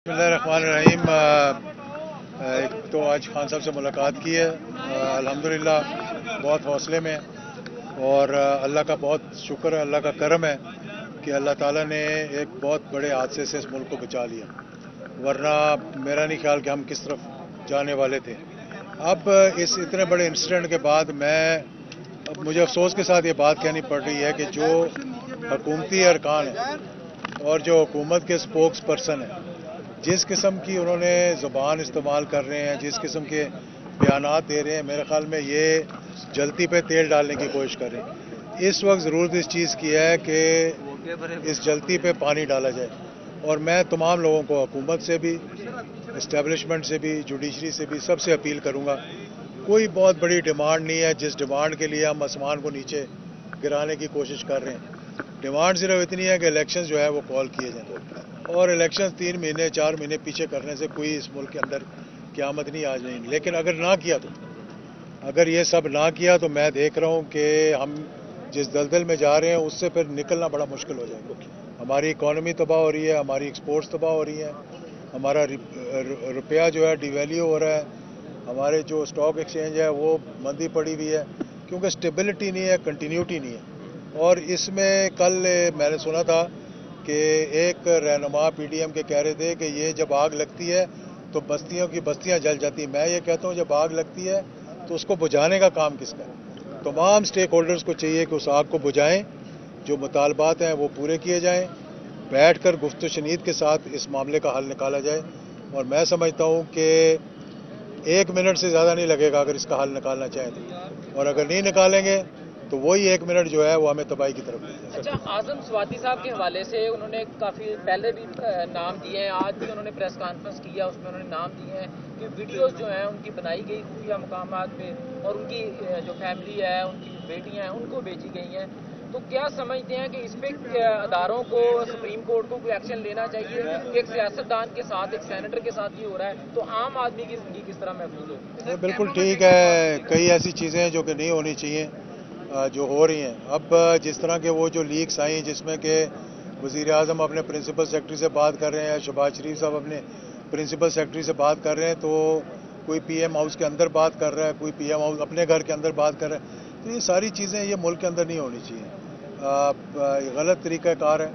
बिस्मिल्लाहिर्रहमानिर्रहीम। एक तो आज खान साहब से मुलाकात की है। अल्हम्दुलिल्लाह बहुत हौसले में और अल्लाह का बहुत शुक्र है, अल्लाह का करम है कि अल्लाह ताला ने एक बहुत बड़े हादसे से इस मुल्क को बचा लिया, वरना मेरा नहीं ख्याल कि हम किस तरफ जाने वाले थे। अब इस इतने बड़े इंसिडेंट के बाद अब मुझे अफसोस के साथ ये बात कहनी पड़ रही है कि जो हुकूमती अरकान है और जो हुकूमत के स्पोक्स पर्सन हैं, जिस किस्म की उन्होंने ज़ुबान इस्तेमाल कर रहे हैं, जिस किस्म के बयानात दे रहे हैं, मेरे ख्याल में ये जलती पे तेल डालने की कोशिश कर रहे हैं। इस वक्त ज़रूरत इस चीज़ की है कि इस जलती पे पानी डाला जाए। और मैं तमाम लोगों को, हुकूमत से भी, इस्टेब्लिशमेंट से भी, जुडिशरी से भी, सबसे अपील करूँगा, कोई बहुत बड़ी डिमांड नहीं है जिस डिमांड के लिए हम आसमान को नीचे गिराने की कोशिश कर रहे हैं। डिमांड सिर्फ इतनी है कि इलेक्शन जो है वो कॉल किए जाए, और इलेक्शन 3 महीने 4 महीने पीछे करने से कोई इस मुल्क के अंदर क़यामत नहीं आज नहीं। लेकिन अगर ना किया तो, अगर ये सब ना किया तो मैं देख रहा हूँ कि हम जिस दलदल में जा रहे हैं उससे फिर निकलना बड़ा मुश्किल हो जाएगा। हमारी इकॉनमी तबाह हो रही है, हमारी एक्सपोर्ट्स तबाह हो रही हैं, हमारा रुपया जो है डिवैल्यू हो रहा है, हमारे जो स्टॉक एक्सचेंज है वो मंदी पड़ी हुई है, क्योंकि स्टेबिलिटी नहीं है, कंटिन्यूटी नहीं है। और इसमें कल मैंने सुना था कि एक रहनुमा पीडीएम के कह रहे थे कि ये जब आग लगती है तो बस्तियों की बस्तियां जल जाती। मैं ये कहता हूँ जब आग लगती है तो उसको बुझाने का काम किसका है? तमाम स्टेक होल्डर्स को चाहिए कि उस आग को बुझाएं, जो मुतालबात हैं वो पूरे किए जाएं, बैठकर गुफ्त शनीद के साथ इस मामले का हल निकाला जाए। और मैं समझता हूँ कि 1 मिनट से ज़्यादा नहीं लगेगा अगर इसका हल निकालना चाहें तो, और अगर नहीं निकालेंगे तो वही 1 मिनट जो है वो हमें तबाही की तरफ ले जाए। अच्छा, आजम स्वाति साहब के हवाले से उन्होंने काफ़ी पहले भी नाम दिए हैं, आज भी उन्होंने प्रेस कॉन्फ्रेंस किया, उसमें उन्होंने नाम दिए हैं कि वीडियोस जो हैं उनकी बनाई गई खुफिया मकामात पे और उनकी जो फैमिली है, उनकी बेटियां हैं, उनको भेजी गई हैं। तो क्या समझते हैं कि इस पे अदारों को, सुप्रीम कोर्ट को कोई एक्शन लेना चाहिए? एक सियासतदान के साथ, एक सेनेटर के साथ ये हो रहा है तो आम आदमी की जिंदगी किस तरह महफूज हो? बिल्कुल ठीक है, कई ऐसी चीज़ें हैं जो कि नहीं होनी चाहिए जो हो रही हैं। अब जिस तरह के वो जो लीक्स आई जिसमें कि वज़ीर आज़म अपने प्रिंसिपल सेक्रेटरी से बात कर रहे हैं, शहबाज शरीफ साहब अपने प्रिंसिपल सेक्रेटरी से बात कर रहे हैं, तो कोई पीएम हाउस के अंदर बात कर रहा है, कोई पीएम हाउस अपने घर के अंदर बात कर रहा है। तो ये सारी चीज़ें ये मुल्क के अंदर नहीं होनी चाहिए। गलत तरीक़ाकार है।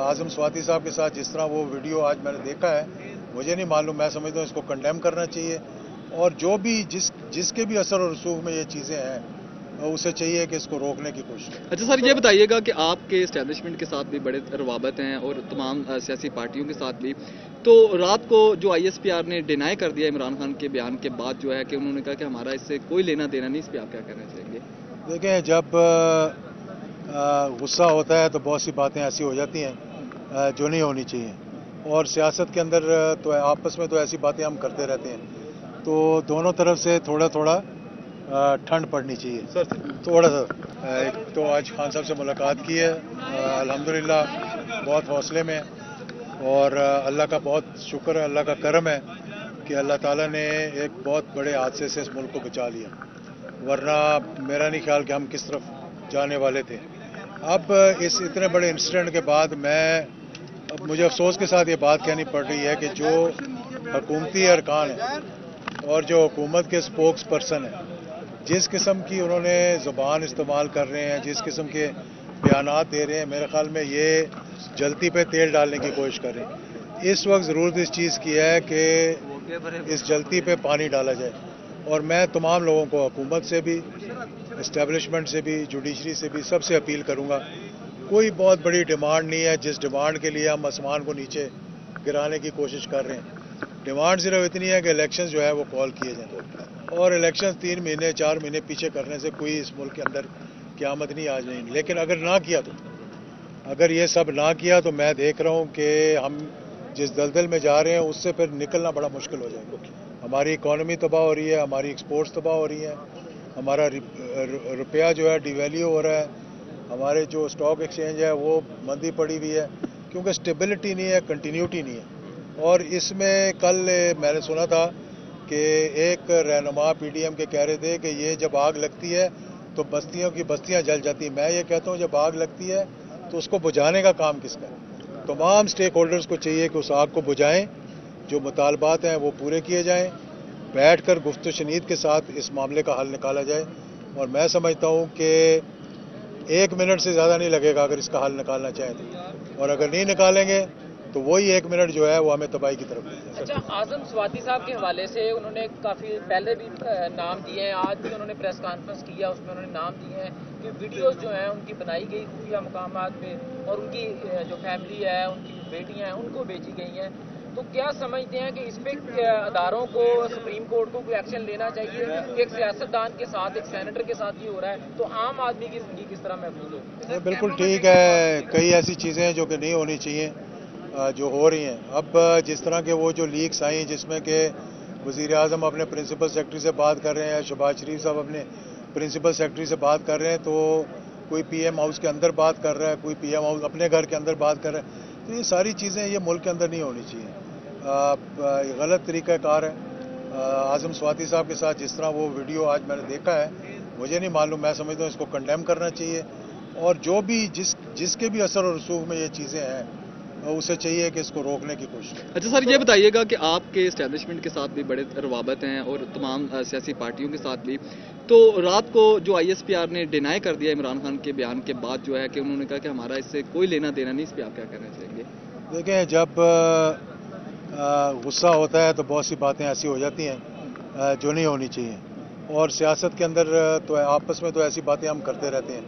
आज़म स्वाति साहब के साथ जिस तरह वो वीडियो आज मैंने देखा है, मुझे नहीं मालूम, मैं समझता हूँ इसको कंडेम करना चाहिए। और जो भी जिसके भी असर और रसूख में ये चीज़ें हैं उसे चाहिए कि इसको रोकने की कोशिश करें। अच्छा सर, ये बताइएगा कि आपके इस्टेब्लिशमेंट के साथ भी बड़े रवाबत हैं और तमाम सियासी पार्टियों के साथ भी, तो रात को जो आईएसपीआर ने डिनाई कर दिया इमरान खान के बयान के बाद जो है कि उन्होंने कहा कि हमारा इससे कोई लेना देना नहीं, इस पर आप क्या कहना चाहेंगे? देखें, जब गुस्सा होता है तो बहुत सी बातें ऐसी हो जाती हैं जो नहीं होनी चाहिए, और सियासत के अंदर तो आपस में तो ऐसी बातें हम करते रहते हैं, तो दोनों तरफ से थोड़ा थोड़ा ठंड पड़नी चाहिए सर, थोड़ा सा। एक तो आज खान साहब से मुलाकात की है। अल्हम्दुलिल्लाह बहुत हौसले में और अल्लाह का बहुत शुक्र है, अल्लाह का करम है कि अल्लाह ताला ने एक बहुत बड़े हादसे से इस मुल्क को बचा लिया, वरना मेरा नहीं ख्याल कि हम किस तरफ जाने वाले थे। अब इस इतने बड़े इंसिडेंट के बाद अब मुझे अफसोस के साथ ये बात कहनी पड़ रही है कि जो हुकूमती अरकान है और जो हुकूमत के स्पोक्स पर्सन हैं, जिस किस्म की उन्होंने ज़ुबान इस्तेमाल कर रहे हैं, जिस किस्म के बयानात दे रहे हैं, मेरे ख्याल में ये जलती पे तेल डालने की कोशिश कर रहे हैं। इस वक्त ज़रूरत इस चीज़ की है कि इस जलती पे पानी डाला जाए। और मैं तमाम लोगों को, हुकूमत से भी, इस्टेब्लिशमेंट से भी, जुडिशरी से भी, सबसे अपील करूँगा, कोई बहुत बड़ी डिमांड नहीं है जिस डिमांड के लिए हम आसमान को नीचे गिराने की कोशिश कर रहे हैं। डिमांड सिर्फ इतनी है कि इलेक्शन जो है वो कॉल किए जाए, और इलेक्शन 3 महीने 4 महीने पीछे करने से कोई इस मुल्क के अंदर क़यामत नहीं आज नहीं। लेकिन अगर ना किया तो, अगर ये सब ना किया तो मैं देख रहा हूँ कि हम जिस दलदल में जा रहे हैं उससे फिर निकलना बड़ा मुश्किल हो जाएगा। हमारी इकॉनमी तबाह हो रही है, हमारी एक्सपोर्ट्स तबाह हो रही हैं, हमारा रुपया जो है डिवैल्यू हो रहा है, हमारे जो स्टॉक एक्सचेंज है वो मंदी पड़ी हुई है, क्योंकि स्टेबिलिटी नहीं है, कंटिन्यूटी नहीं है। और इसमें कल मैंने सुना था कि एक रहनुमा पीडीएम के कह रहे थे कि ये जब आग लगती है तो बस्तियों की बस्तियां जल जाती। मैं ये कहता हूँ जब आग लगती है तो उसको बुझाने का काम किसका है? तमाम स्टेक होल्डर्स को चाहिए कि उस आग को बुझाएं, जो मुतालबात हैं वो पूरे किए जाएं, बैठकर गुफ्त शनीद के साथ इस मामले का हल निकाला जाए। और मैं समझता हूं कि 1 मिनट से ज़्यादा नहीं लगेगा अगर इसका हल निकालना चाहें तो, और अगर नहीं निकालेंगे तो वही 1 मिनट जो है वो हमें तबाही की तरफ ले जाए। अच्छा, आजम स्वाति साहब के हवाले से उन्होंने काफ़ी पहले भी नाम दिए हैं, आज भी उन्होंने प्रेस कॉन्फ्रेंस किया, उसमें उन्होंने नाम दिए हैं कि वीडियोस जो हैं उनकी बनाई गई खुफिया मुकामात पे और उनकी जो फैमिली है, उनकी बेटियां हैं, उनको भेजी गई हैं। तो क्या समझते हैं कि इस पे अदारों को, सुप्रीम कोर्ट को कोई एक्शन लेना चाहिए? एक सियासतदान के साथ, एक सेनेटर के साथ ये हो रहा है, तो आम आदमी की जिंदगी किस तरह महफूज हो? बिल्कुल ठीक है, कई ऐसी चीज़ें हैं जो कि नहीं होनी चाहिए जो हो रही हैं। अब जिस तरह के वो जो लीक्स आई जिसमें कि वज़ीर आज़म अपने प्रिंसिपल सेक्रेटरी से बात कर रहे हैं, शहबाज शरीफ साहब अपने प्रिंसिपल सेक्रेटरी से बात कर रहे हैं, तो कोई पीएम हाउस के अंदर बात कर रहा है, कोई पीएम हाउस अपने घर के अंदर बात कर रहा है, तो ये सारी चीज़ें ये मुल्क के अंदर नहीं होनी चाहिए। गलत तरीक़ाकार है। आज़म स्वाति साहब के साथ जिस तरह वो वीडियो आज मैंने देखा है, मुझे नहीं मालूम, मैं समझता हूँ इसको कंडेम करना चाहिए, और जो भी जिसके भी असर और रसूख में ये चीज़ें हैं उसे चाहिए कि इसको रोकने की कोशिश। अच्छा सर, ये बताइएगा कि आपके इस्टेब्लिशमेंट के साथ भी बड़े रवाबत हैं और तमाम सियासी पार्टियों के साथ भी, तो रात को जो ISPR ने डिनाई कर दिया इमरान खान के बयान के बाद जो है कि उन्होंने कहा कि हमारा इससे कोई लेना देना नहीं, इस पर आप क्या कहना चाहेंगे? देखें, जब गुस्सा होता है तो बहुत सी बातें ऐसी हो जाती हैं जो नहीं होनी चाहिए, और सियासत के अंदर तो आपस में तो ऐसी बातें हम करते रहते हैं,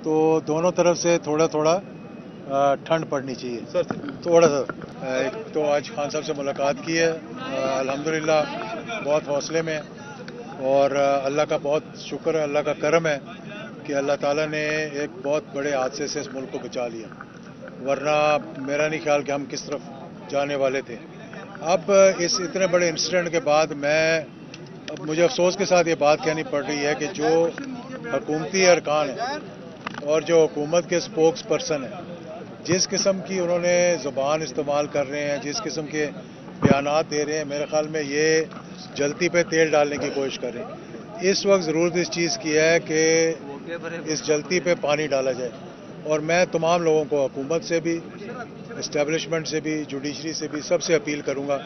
तो दोनों तरफ से थोड़ा थोड़ा ठंड पड़नी चाहिए सर, थोड़ा सा। एक तो आज खान साहब से मुलाकात की है, अल्हम्दुलिल्लाह बहुत हौसले में, और अल्लाह का बहुत शुक्र है, अल्लाह का करम है कि अल्लाह ताला ने एक बहुत बड़े हादसे से इस मुल्क को बचा लिया, वरना मेरा नहीं ख्याल कि हम किस तरफ जाने वाले थे। अब इस इतने बड़े इंसिडेंट के बाद अब मुझे अफसोस के साथ ये बात कहनी पड़ रही है कि जो हुकूमती अरकान है और जो हुकूमत के स्पोक्स पर्सन हैं, जिस किस्म की उन्होंने ज़ुबान इस्तेमाल कर रहे हैं, जिस किस्म के बयानात दे रहे हैं, मेरे ख्याल में ये जलती पे तेल डालने की कोशिश कर रहे हैं। इस वक्त ज़रूरत इस चीज़ की है कि इस जलती पे पानी डाला जाए, और मैं तमाम लोगों को, हुकूमत से भी, इस्टेब्लिशमेंट से भी, जुडिशरी से भी, सबसे अपील करूँगा,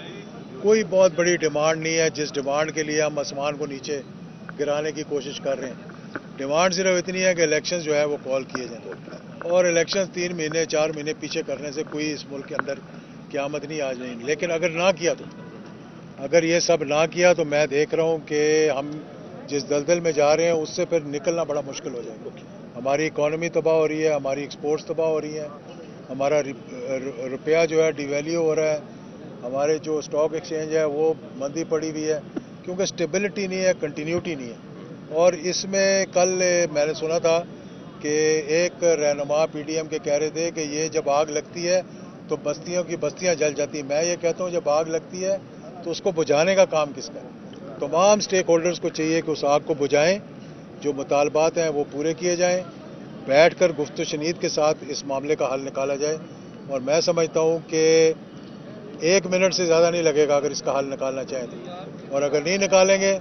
कोई बहुत बड़ी डिमांड नहीं है जिस डिमांड के लिए हम आसमान को नीचे गिराने की कोशिश कर रहे हैं। डिमांड सिर्फ इतनी है कि इलेक्शन जो है वो कॉल किए जाएं, और इलेक्शन 3 महीने 4 महीने पीछे करने से कोई इस मुल्क के अंदर क़यामत नहीं आ जाएगी। लेकिन अगर ना किया तो, अगर ये सब ना किया तो मैं देख रहा हूँ कि हम जिस दलदल में जा रहे हैं उससे फिर निकलना बड़ा मुश्किल हो जाएगा। हमारी इकॉनमी तबाह हो रही है, हमारी एक्सपोर्ट्स तबाह हो रही हैं, हमारा रुपया जो है डिवैल्यू हो रहा है, हमारे जो स्टॉक एक्सचेंज है वो मंदी पड़ी हुई है, क्योंकि स्टेबिलिटी नहीं है, कंटिन्यूटी नहीं है। और इसमें कल मैंने सुना था कि एक रहनुमा PDM के कह रहे थे कि ये जब आग लगती है तो बस्तियों की बस्तियां जल जाती हैं। मैं ये कहता हूँ जब आग लगती है तो उसको बुझाने का काम किसका है? तमाम स्टेक होल्डर्स को चाहिए कि उस आग को बुझाएं, जो मुतालबात हैं वो पूरे किए जाएं, बैठकर गुफ्त शनीद के साथ इस मामले का हल निकाला जाए। और मैं समझता हूँ कि 1 मिनट से ज़्यादा नहीं लगेगा अगर इसका हल निकालना चाहें तो, और अगर नहीं निकालेंगे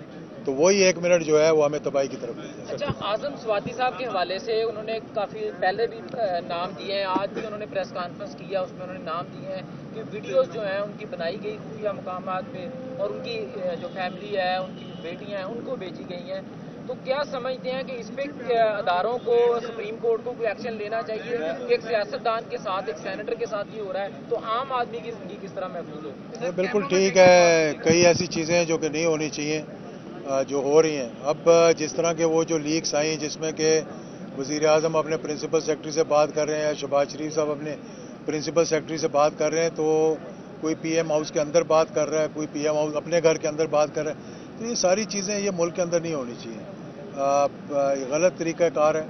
तो वही 1 मिनट जो है वो हमें तबाही की तरफ ले जाए। अच्छा, आजम स्वाति साहब के हवाले से उन्होंने काफ़ी पहले भी नाम दिए हैं, आज भी उन्होंने प्रेस कॉन्फ्रेंस किया, उसमें उन्होंने नाम दिए हैं कि वीडियोस जो हैं उनकी बनाई गई खुफिया मुकामात पे और उनकी जो फैमिली है, उनकी बेटियां हैं, उनको भेजी गई हैं। तो क्या समझते हैं कि इस पे अदारों को, सुप्रीम कोर्ट को कोई एक्शन लेना चाहिए? एक सियासतदान के साथ, एक सेनेटर के साथ ये हो रहा है, तो आम आदमी की जिंदगी किस तरह महफूज हो? बिल्कुल ठीक है, कई ऐसी चीज़ें हैं जो कि नहीं होनी चाहिए जो हो रही हैं। अब जिस तरह के वो जो लीक्स आई जिसमें कि वज़ीर आज़म अपने प्रिंसिपल सेक्रेटरी से बात कर रहे हैं, शहबाज शरीफ साहब अपने प्रिंसिपल सेक्रेटरी से बात कर रहे हैं, तो कोई पीएम हाउस के अंदर बात कर रहा है, कोई पीएम हाउस अपने घर के अंदर बात कर रहा है, तो ये सारी चीज़ें ये मुल्क के अंदर नहीं होनी चाहिए। गलत तरीक़ाकार है।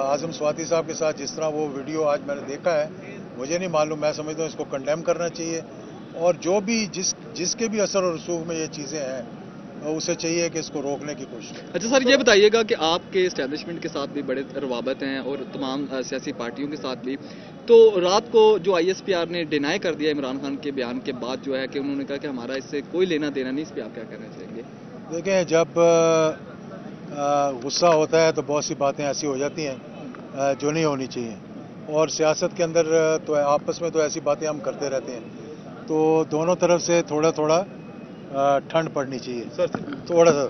आज़म स्वाति साहब के साथ जिस तरह वो वीडियो आज मैंने देखा है, मुझे नहीं मालूम, मैं समझता हूँ इसको कंडेम करना चाहिए, और जो भी जिसके भी असर और रसूख में ये चीज़ें हैं उसे चाहिए कि इसको रोकने की कोशिश। अच्छा सर, ये बताइएगा कि आपके इस्टेब्लिशमेंट के साथ भी बड़े रवाबत हैं और तमाम सियासी पार्टियों के साथ भी, तो रात को जो ISPR ने डिनाई कर दिया इमरान खान के बयान के बाद जो है कि उन्होंने कहा कि हमारा इससे कोई लेना देना नहीं, इस पर आप क्या कहना चाहेंगे? देखें, जब गुस्सा होता है तो बहुत सी बातें ऐसी हो जाती हैं जो नहीं होनी चाहिए, اور سیاست کے اندر تو آپس میں تو ایسی باتیں ہم کرتے رہتے ہیں، تو دونوں طرف سے تھوڑا تھوڑا ٹھنڈ پڑنی چاہیے، تھوڑا سا